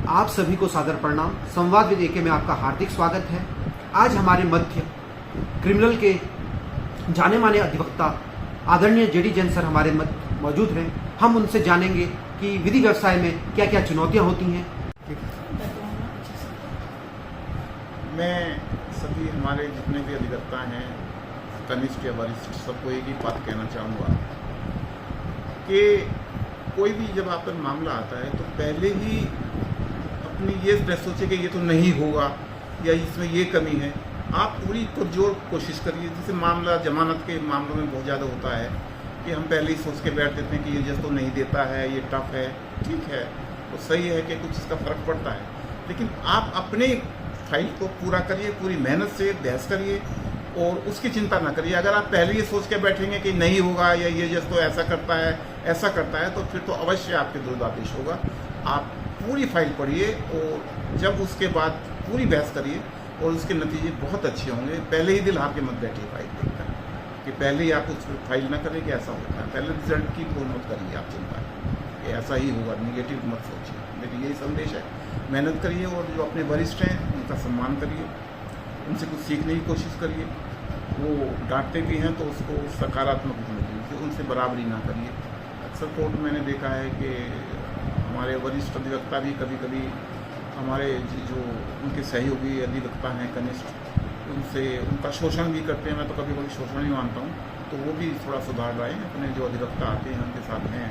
आप सभी को सादर प्रणाम। संवाद विद एके में आपका हार्दिक स्वागत है। आज हमारे मध्य क्रिमिनल के जाने माने अधिवक्ता आदरणीय जेडी जैन सर हमारे मध्य मौजूद हैं। हम उनसे जानेंगे कि विधि व्यवसाय में क्या क्या चुनौतियां होती हैं। मैं सभी हमारे जितने भी अधिवक्ता हैं, कनिष्ठ या वरिष्ठ, सबको एक ही बात कहना चाहूँगा कि कोई भी जब आप पर मामला आता है तो पहले ही अपनी ये न सोचे कि ये तो नहीं होगा या इसमें ये कमी है। आप पूरी पुरजोर कोशिश करिए। जैसे मामला जमानत के मामलों में बहुत ज़्यादा होता है कि हम पहले ही सोच के बैठ देते हैं कि ये जज तो नहीं देता है, ये टफ है। ठीक है, तो सही है कि कुछ इसका फ़र्क पड़ता है, लेकिन आप अपने फाइल को पूरा करिए, पूरी मेहनत से बहस करिए और उसकी चिंता ना करिए। अगर आप पहले ही सोच के बैठेंगे कि नहीं होगा या ये जज तो ऐसा करता है, तो फिर तो अवश्य आपके विरुद्ध आदेश होगा। आप पूरी फाइल पढ़िए और जब उसके बाद पूरी बहस करिए और उसके नतीजे बहुत अच्छे होंगे। पहले ही दिल हार के मत बैठिए फाइल देखकर कि पहले ही आप उस फाइल ना करें कि ऐसा होता है। पहले रिजल्ट की फोन मत करिए आप चिंता कि ऐसा ही होगा, निगेटिव मत सोचिए। लेकिन यही संदेश है, मेहनत करिए और जो अपने वरिष्ठ हैं उनका सम्मान करिए, उनसे कुछ सीखने की कोशिश करिए। वो डांटते भी हैं तो उसको सकारात्मक रूप में दीजिए, उनसे बराबरी ना करिए। अक्सर कोर्ट मैंने देखा है कि हमारे वरिष्ठ अधिवक्ता भी कभी कभी हमारे जो उनके सहयोगी अधिवक्ता हैं कनिष्ठ, उनसे उनका शोषण भी करते हैं। मैं तो कभी कभी शोषण ही मानता हूँ, तो वो भी थोड़ा सुधार लाएँ। अपने जो अधिवक्ता आते हैं उनके साथ हैं,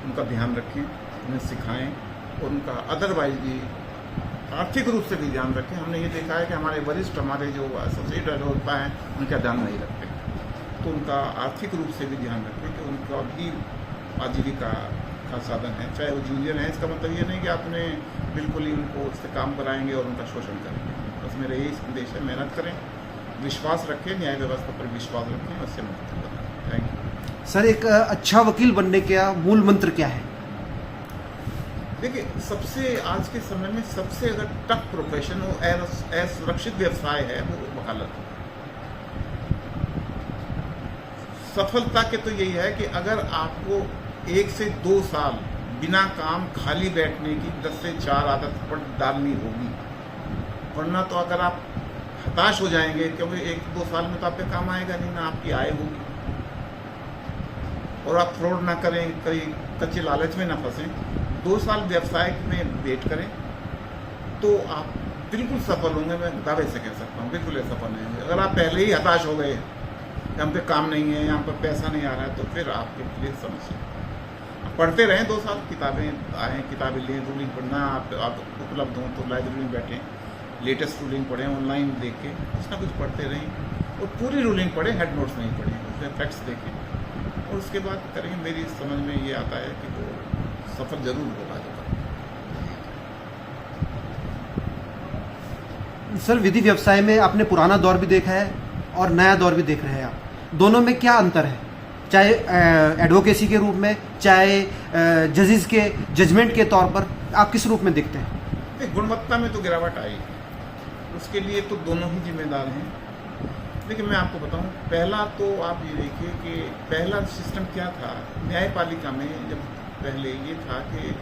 उनका ध्यान रखें, उन्हें सिखाएँ और उनका अदरवाइज भी आर्थिक रूप से भी ध्यान रखें। हमने ये देखा है कि हमारे वरिष्ठ, हमारे जो एसोसिएट अधिवक्ता हैं, उनका ध्यान नहीं रखते, तो उनका आर्थिक रूप से भी ध्यान रखें कि उनका भी आजीविका का साधन है, चाहे वो जूनियर है। इसका मतलब ये नहीं कि आप उन्हें बिल्कुल ही उनको उससे काम कराएंगे और उनका शोषण करेंगे। बस मेरा यही संदेश है, मेहनत करें, विश्वास रखें, न्याय व्यवस्था पर विश्वास रखें, उससे मुक्त बनाएं। थैंक यू सर, एक अच्छा वकील बनने का मूल मंत्र क्या है? देखिए, सबसे आज के समय में सबसे अगर टफ प्रोफेशन हो, असुरक्षित व्यवसाय है, वो वकालत है। सफलता के तो यही है कि अगर आपको 1 से 2 साल बिना काम खाली बैठने की 10 से 4 आदत पर डालनी होगी, वरना तो अगर आप हताश हो जाएंगे, क्योंकि 1-2 साल में तो आपके काम आएगा नहीं, ना आपकी आय होगी, और आप फ्रॉड ना करें, कहीं कच्चे लालच में ना फंसें। 2 साल व्यवसाय में वेट करें तो आप बिल्कुल सफल होंगे। मैं दावे से कह सकता हूँ, बिल्कुल सफल नहीं। अगर आप पहले ही हताश हो गए, यहाँ पे काम नहीं है, यहाँ पर पैसा नहीं आ रहा है, तो फिर आपके लिए समस्या। पढ़ते रहें 2 साल, किताबें आएँ, किताबें लें, रूलिंग पढ़ना आप उपलब्ध हों तो लाइब्रेरी में बैठें, लेटेस्ट रूलिंग पढ़ें, ऑनलाइन देख के कुछ ना कुछ पढ़ते रहें और पूरी रूलिंग पढ़ें, हेड नोट्स नहीं पढ़ें, उसमें फैक्ट्स देखें और उसके बाद करेंगे। मेरी समझ में ये आता है कि वो सफल जरूर होगा। सर, विधि व्यवसाय में आपने पुराना दौर भी देखा है और नया दौर भी देख रहे हैं आप, दोनों में क्या अंतर है? चाहे एडवोकेसी के रूप में, चाहे जजेस के जजमेंट के तौर पर, आप किस रूप में देखते हैं? गुणवत्ता में तो गिरावट आई, उसके लिए तो दोनों ही जिम्मेदार हैं। लेकिन मैं आपको बताऊं, पहला तो आप ये देखिए कि पहला सिस्टम क्या था न्यायपालिका में। जब पहले ये था कि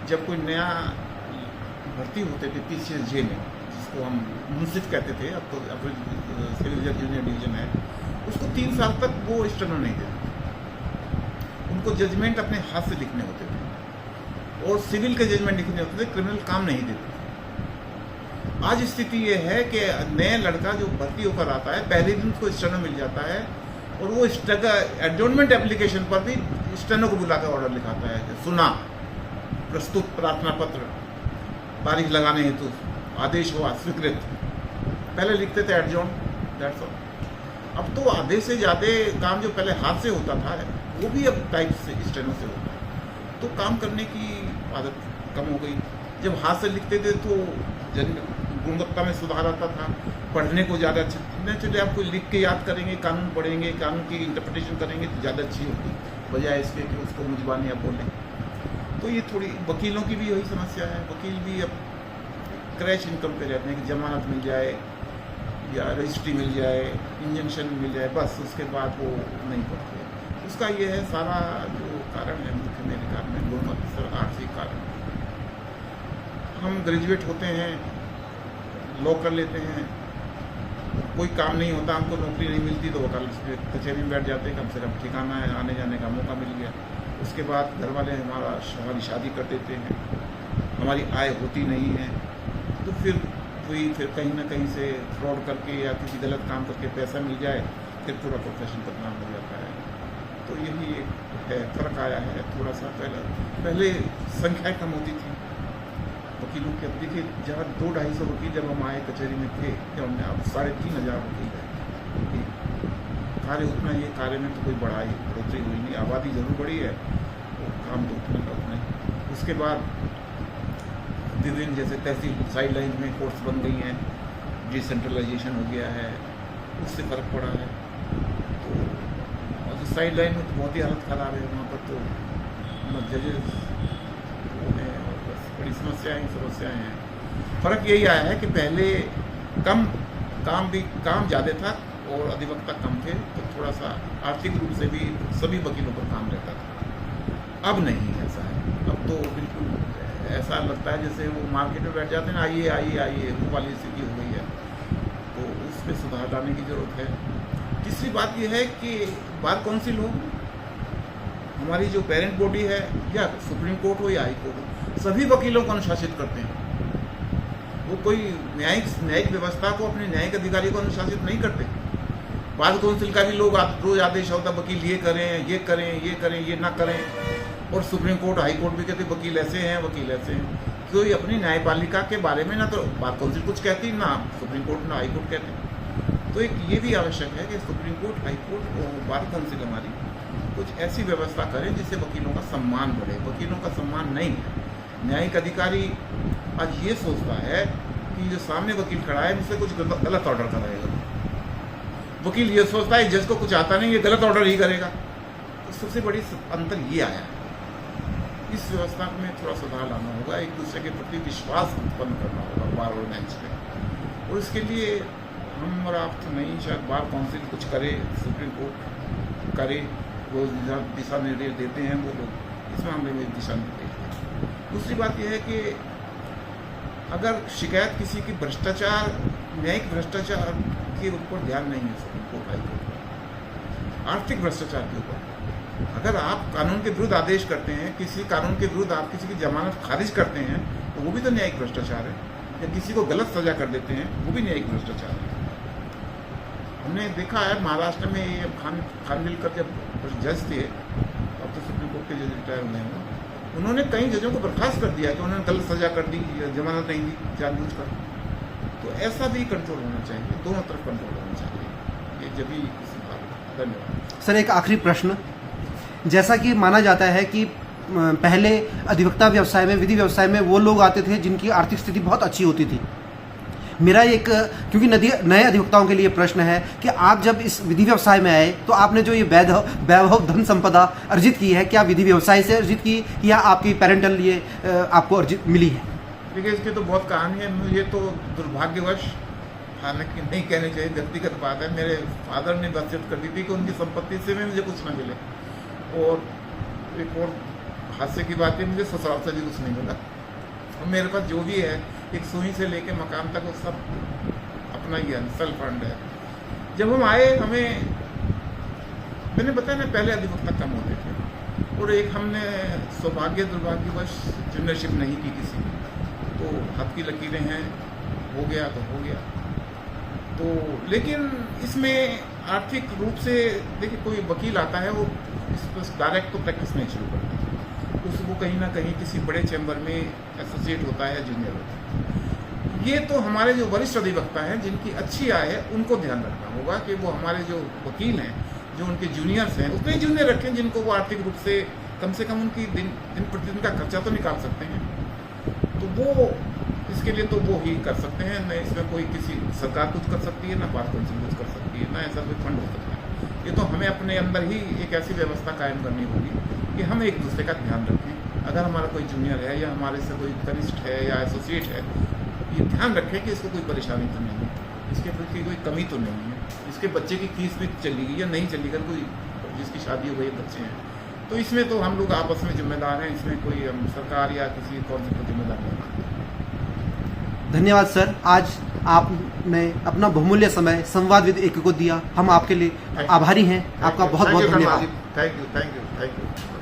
जब कोई नया भर्ती होते थे PCSJ में, जिसको हम मुंसिफ कहते थे, अब तो सिविल जज जूनियर डिवीजन है, उसको 3 साल तक वो स्टेनो नहीं देते। उनको जजमेंट अपने हाथ से लिखने होते थे और सिविल के जजमेंट लिखने होते थे, क्रिमिनल काम नहीं देते। आज स्थिति ये है कि नया लड़का जो भर्ती होकर आता है, पहले दिन उसको स्टेनो मिल जाता है और वो एडजॉर्नमेंट एप्लीकेशन पर भी स्टेनो को बुलाकर ऑर्डर लिखाता है, सुना, प्रस्तुत प्रार्थना पत्र, तारीख लगाने हेतु आदेश हुआ, स्वीकृत। पहले लिखते थे एडजॉर्न, दैट्स ऑल। अब तो आधे से ज़्यादा काम जो पहले हाथ से होता था, वो भी अब टाइप से स्टेनो से होता है, तो काम करने की आदत कम हो गई। जब हाथ से लिखते थे तो गुणवत्ता में सुधार आता था, पढ़ने को ज़्यादा अच्छा। नेचुरली आप कोई लिख के याद करेंगे, कानून पढ़ेंगे, कानून की इंटरप्रिटेशन करेंगे तो ज़्यादा अच्छी होगी, बजाय इसके कि उसको मुजबानी आप बोलें। तो ये थोड़ी वकीलों की भी यही समस्या है। वकील भी अब क्रैश इनकम पे रहते हैं कि जमानत मिल जाए या रजिस्ट्री मिल जाए, इंजंक्शन मिल जाए, बस उसके बाद वो नहीं पढ़ते। उसका ये है सारा जो कारण है मुख्य मेरे कारण में, दोनों आर्थिक कारण। हम ग्रेजुएट होते हैं, लॉ कर लेते हैं, कोई काम नहीं होता, हमको नौकरी नहीं मिलती तो वकालत कचहरी में बैठ जाते हैं, कम से कम ठिकाना है, आने जाने का मौका मिल गया। उसके बाद घर वाले हमारी शादी कर देते हैं, हमारी आय होती नहीं है, तो फिर कहीं ना कहीं से फ्रॉड करके या किसी गलत काम करके पैसा मिल जाए, फिर पूरा प्रोफेशन बदनाम हो जाता है। तो यही एक है, फ़र्क आया है थोड़ा सा। पहले संख्या कम होती थी वकीलों की। अब देखिए, जहाँ 200-250 वकील जब हम आए कचहरी में थे, जब हमने अब 3500 वकील है। कार्य उतना, ये कार्य में तो कोई बढ़ोतरी हुई नहीं, आबादी जरूर बढ़ी है, वो काम तो उतना का उतना ही। उसके बाद विभिन्न जैसे तहसील साइड लाइन में कोर्ट्स बन गई हैं, डिसेंट्रलाइजेशन हो गया है, उससे फ़र्क पड़ा है। तो और साइड लाइन में तो बहुत ही हालत ख़राब है, वहाँ पर तो जजेस वो हैं और बस बड़ी समस्याएं हैं। फ़र्क यही आया है कि पहले काम ज़्यादा था और अधिवक्ता कम थे, तो थोड़ा सा आर्थिक रूप से भी सभी वकीलों पर काम रहता था। अब नहीं ऐसा है, अब तो बिल्कुल ऐसा लगता है जैसे वो मार्केट में बैठ जाते हैं ना, आइए वो वाली स्थिति हो गई है। तो उस पर सुधार लाने की ज़रूरत है। तीसरी बात यह है कि बार काउंसिल हो, हमारी जो पेरेंट बॉडी है, या सुप्रीम कोर्ट हो या हाई कोर्ट हो, सभी वकीलों को अनुशासित करते हैं। वो कोई न्यायिक व्यवस्था को, अपने न्यायिक अधिकारी को अनुशासित नहीं करते। बार काउंसिल का भी लोग रोज आदेश होता, वकील ये करें, ये ना करें। और सुप्रीम कोर्ट हाई कोर्ट भी कहते वकील ऐसे हैं। कोई अपनी न्यायपालिका के बारे में ना तो बार काउंसिल कुछ कहती, ना सुप्रीम कोर्ट ना हाई कोर्ट कहते। तो एक ये भी आवश्यक है कि सुप्रीम कोर्ट, हाई कोर्ट और बार काउंसिल हमारी कुछ ऐसी व्यवस्था करें जिससे वकीलों का सम्मान बढ़े। वकीलों का सम्मान नहीं है। न्यायिक अधिकारी आज ये सोचता है कि जो सामने वकील खड़ा है मुझसे कुछ गलत ऑर्डर कराएगा। वकील ये सोचता है जज को कुछ आता नहीं, ये गलत ऑर्डर ही करेगा। तो सबसे बड़ी अंतर ये आया है। इस व्यवस्था में थोड़ा सुधार लाना होगा, एक दूसरे के प्रति विश्वास उत्पन्न करना होगा बार और बेंच पे। और इसके लिए हम और आप तो नहीं, शायद बार काउंसिल कुछ करे, सुप्रीम कोर्ट करे, वो दिशा निर्देश देते हैं वो लोग, इस मामले में दिशा निर्देश दें। दूसरी बात यह है कि अगर शिकायत किसी की भ्रष्टाचार, न्यायिक भ्रष्टाचार के ऊपर ध्यान नहीं है सुप्रीम कोर्ट, हाई कोर्ट, आर्थिक भ्रष्टाचार के ऊपर, अगर आप कानून के विरुद्ध आदेश करते हैं, किसी कानून के विरुद्ध आप किसी की जमानत खारिज करते हैं, तो वो भी तो न्यायिक भ्रष्टाचार है। या किसी को गलत सजा कर देते हैं, वो भी न्यायिक भ्रष्टाचार है। हमने देखा है महाराष्ट्र में ये खानविलकर जब जज थे, अब तो सुप्रीम कोर्ट के जज रिटायर हुए हैं, उन्होंने कई जजों को बर्खास्त कर दिया कि उन्होंने गलत सजा कर दी, जमानत नहीं दी जानबूझकर। तो ऐसा भी कंट्रोल होना चाहिए, दोनों तरफ कंट्रोल होना चाहिए, ये जब भी सुधार। धन्यवाद सर। एक आखिरी प्रश्न, जैसा कि माना जाता है कि पहले अधिवक्ता व्यवसाय में, विधि व्यवसाय में वो लोग आते थे जिनकी आर्थिक स्थिति बहुत अच्छी होती थी। मेरा एक, क्योंकि नए अधिवक्ताओं के लिए प्रश्न है कि आप जब इस विधि व्यवसाय में आए तो आपने जो ये वैभव धन संपदा अर्जित की है, क्या विधि व्यवसाय से अर्जित की या आपकी पेरेंटल ये आपको अर्जित मिली है? देखिए, इसकी तो बहुत कहानी है। मुझे तो दुर्भाग्यवश, हालांकि नहीं कहनी चाहिए, व्यक्तिगत बात है, मेरे फादर ने वसीयत कर दी थी कि उनकी संपत्ति से मुझे कुछ ना मिले। और एक और हादसे की बात है, मुझे ससुराल से भी कुछ नहीं मिला। और मेरे पास जो भी है, एक सुई से लेके मकान तक, वो सब अपना ही है, सेल्फ फंड है। जब हम आए, मैंने बताया ना, पहले अधिवक्ता कम होते थे और एक हमने सौभाग्य दुर्भाग्यवश जूनियरशिप नहीं की किसी की, तो हाथ की लकीरें हैं, हो गया तो हो गया। तो लेकिन इसमें आर्थिक रूप से देखिए, कोई वकील आता है, वो इस पर डायरेक्ट तो प्रैक्टिस नहीं शुरू करता, उसको कहीं ना कहीं किसी बड़े चैम्बर में एसोसिएट होता है, जूनियर होता है। ये तो हमारे जो वरिष्ठ अधिवक्ता हैं, जिनकी अच्छी आय है, उनको ध्यान रखना होगा कि वो हमारे जो वकील हैं, जो उनके जूनियर्स हैं, उतने ही जूनियर रखें जिनको वो आर्थिक रूप से कम उनकी दिन प्रतिदिन का खर्चा तो निकाल सकते हैं। तो वो इसके लिए तो वो ही कर सकते हैं, न इसमें कोई किसी सरकार कुछ कर सकती है, ना बार काउंसिल कुछ कर सकती है, ना ऐसा कोई फंड हो सकता है। ये तो हमें अपने अंदर ही एक ऐसी व्यवस्था कायम करनी होगी कि हम एक दूसरे का ध्यान रखें। अगर हमारा कोई जूनियर है या हमारे से कोई कनिष्ठ है या एसोसिएट है, ये ध्यान रखें कि इसको कोई परेशानी तो नहीं है, इसके प्रति कोई कमी तो नहीं है, इसके बच्चे की फीस भी चलेगी या नहीं चलेगी, अगर कोई जिसकी शादी हो गई, बच्चे हैं, तो इसमें तो हम लोग आपस में जिम्मेदार हैं, इसमें कोई हम सरकार या किसी कौन से को जिम्मेदार नहीं। धन्यवाद सर, आज आपने अपना बहुमूल्य समय संवाद विद एके को दिया। हम आपके लिए आभारी हैं। आपका बहुत बहुत धन्यवाद। Thank you.